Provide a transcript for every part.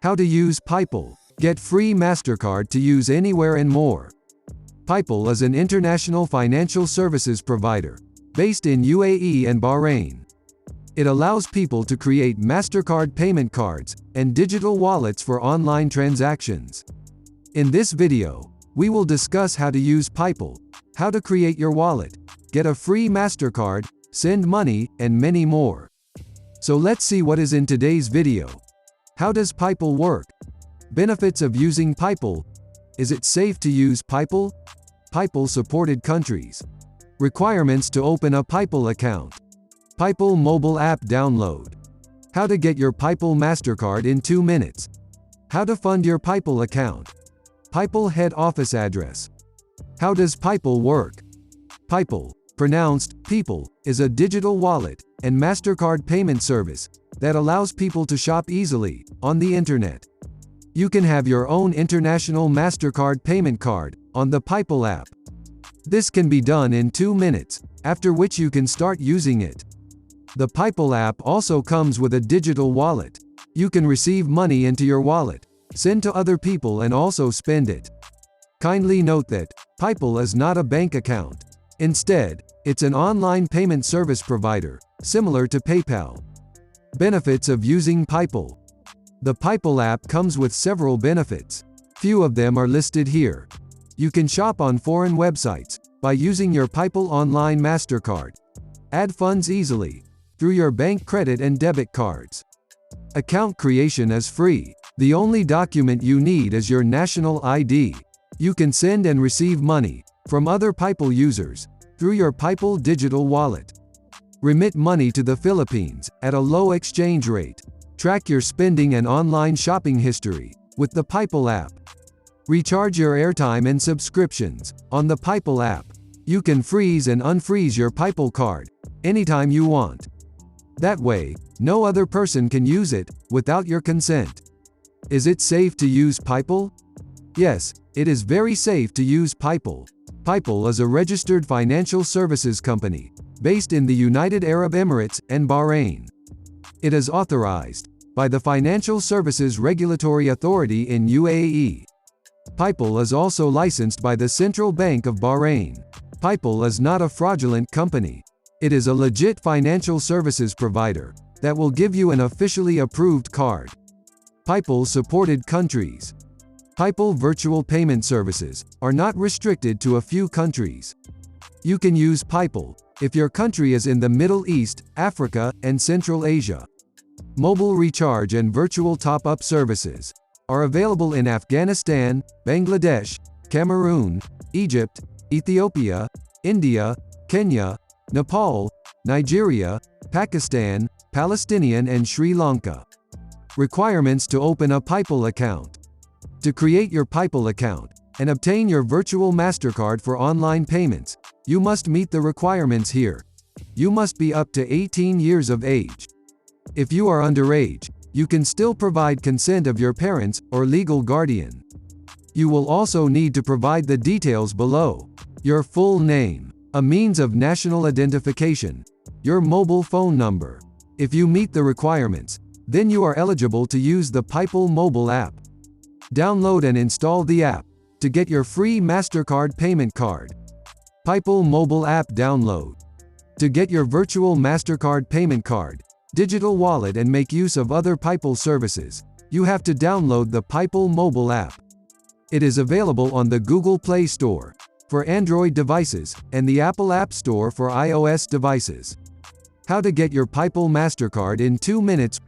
How to use Pyypl. Get free Mastercard to use anywhere and more. Pyypl is an international financial services provider, based in UAE and Bahrain. It allows people to create Mastercard payment cards and digital wallets for online transactions. In this video, we will discuss how to use Pyypl, how to create your wallet, get a free Mastercard, send money, and many more. So let's see what is in today's video. How does Pyypl work? Benefits of using Pyypl. Is it safe to use Pyypl? Pyypl supported countries. Requirements to open a Pyypl account. Pyypl mobile app download. How to get your Pyypl Mastercard in 2 minutes. How to fund your Pyypl account. Pyypl head office address. How does Pyypl work? Pyypl, pronounced Pyypl, is a digital wallet and Mastercard payment service that allows people to shop easily on the internet. You can have your own international Mastercard payment card on the Pyypl app. This can be done in 2 minutes, after which you can start using it. The Pyypl app also comes with a digital wallet. You can receive money into your wallet, send to other people and also spend it. Kindly note that Pyypl is not a bank account. Instead, it's an online payment service provider, similar to PayPal. Benefits of using Pyypl. The Pyypl app comes with several benefits. Few of them are listed here. You can shop on foreign websites by using your Pyypl online Mastercard. Add funds easily through your bank credit and debit cards. Account creation is free. The only document you need is your national ID. You can send and receive money from other Pyypl users through your Pyypl digital wallet. Remit money to the Philippines at a low exchange rate. Track your spending and online shopping history with the Pyypl app. Recharge your airtime and subscriptions on the Pyypl app. You can freeze and unfreeze your Pyypl card anytime you want. That way, no other person can use it without your consent. Is it safe to use Pyypl? Yes, it is very safe to use Pyypl. Pyypl is a registered financial services company based in the United Arab Emirates and Bahrain. It is authorized by the Financial Services Regulatory Authority in UAE. Pyypl is also licensed by the Central Bank of Bahrain. Pyypl is not a fraudulent company. It is a legit financial services provider that will give you an officially approved card. Pyypl supported countries. Pyypl virtual payment services are not restricted to a few countries. You can use Pyypl if your country is in the Middle East, Africa, and Central Asia. Mobile recharge and virtual top-up services are available in Afghanistan, Bangladesh, Cameroon, Egypt, Ethiopia, India, Kenya, Nepal, Nigeria, Pakistan, Palestinian and Sri Lanka. Requirements to open a Pyypl account. To create your Pyypl account and obtain your virtual Mastercard for online payments, you must meet the requirements here. You must be up to 18 years of age. If you are underage, you can still provide consent of your parents or legal guardian. You will also need to provide the details below: your full name, a means of national identification, your mobile phone number. If you meet the requirements, then you are eligible to use the Pyypl mobile app. Download and install the app to get your free Mastercard payment card. Pyypl mobile app download. To get your virtual Mastercard payment card, digital wallet and make use of other Pyypl services, you have to download the Pyypl mobile app. It is available on the Google Play Store for Android devices and the Apple App Store for iOS devices. How to get your Pyypl Mastercard in 2 minutes.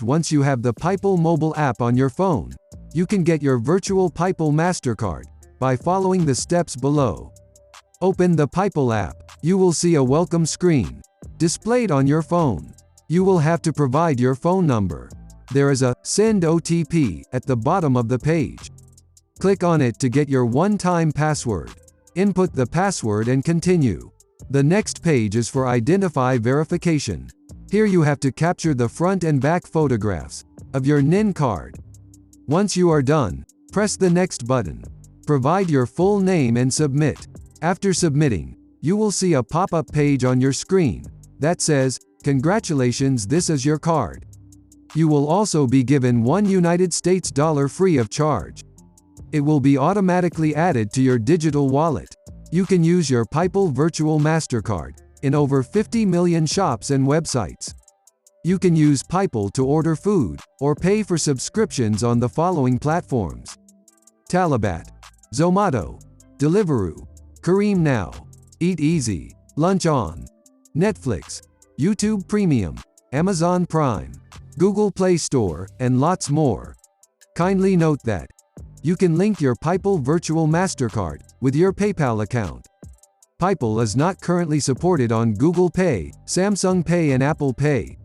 Once you have the Pyypl mobile app on your phone, you can get your virtual Pyypl Mastercard by following the steps below. Open the Pyypl app. You will see a welcome screen displayed on your phone. You will have to provide your phone number. There is a Send OTP at the bottom of the page. Click on it to get your one-time password. Input the password and continue. The next page is for Identify verification. Here you have to capture the front and back photographs of your NIN card. Once you are done, press the Next button. Provide your full name and submit. After submitting, you will see a pop-up page on your screen that says, "Congratulations, this is your card." You will also be given $1 free of charge. It will be automatically added to your digital wallet. You can use your Pyypl Virtual Mastercard in over 50 million shops and websites. You can use Pyypl to order food or pay for subscriptions on the following platforms: Talabat, Zomato, Deliveroo, Careem Now, Eat Easy, Lunch On, Netflix, YouTube Premium, Amazon Prime, Google Play Store, and lots more. Kindly note that you can link your Pyypl Virtual Mastercard with your PayPal account. Pyypl is not currently supported on Google Pay, Samsung Pay and Apple Pay.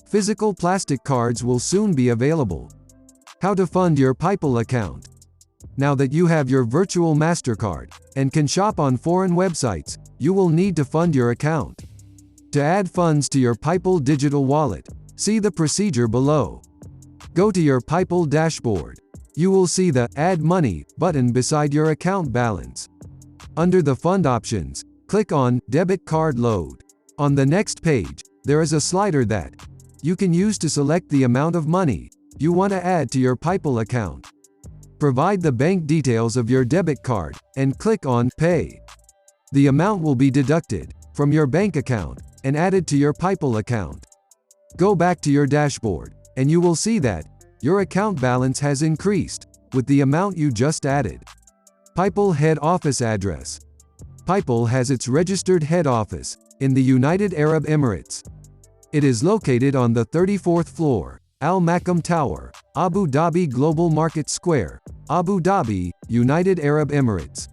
Physical plastic cards will soon be available. How to fund your Pyypl account. Now that you have your virtual Mastercard and can shop on foreign websites, you will need to fund your account. To add funds to your Pyypl digital wallet, see the procedure below. Go to your Pyypl dashboard. You will see the Add Money button beside your account balance. Under the Fund options, click on Debit Card Load. On the next page, there is a slider that you can use to select the amount of money you want to add to your Pyypl account. Provide the bank details of your debit card and click on Pay. The amount will be deducted from your bank account and added to your Pyypl account. Go back to your dashboard, and you will see that your account balance has increased with the amount you just added. Pyypl Head Office Address. Pyypl has its registered head office in the United Arab Emirates. It is located on the 34th floor, Al Makam Tower, Abu Dhabi Global Market Square, Abu Dhabi, United Arab Emirates.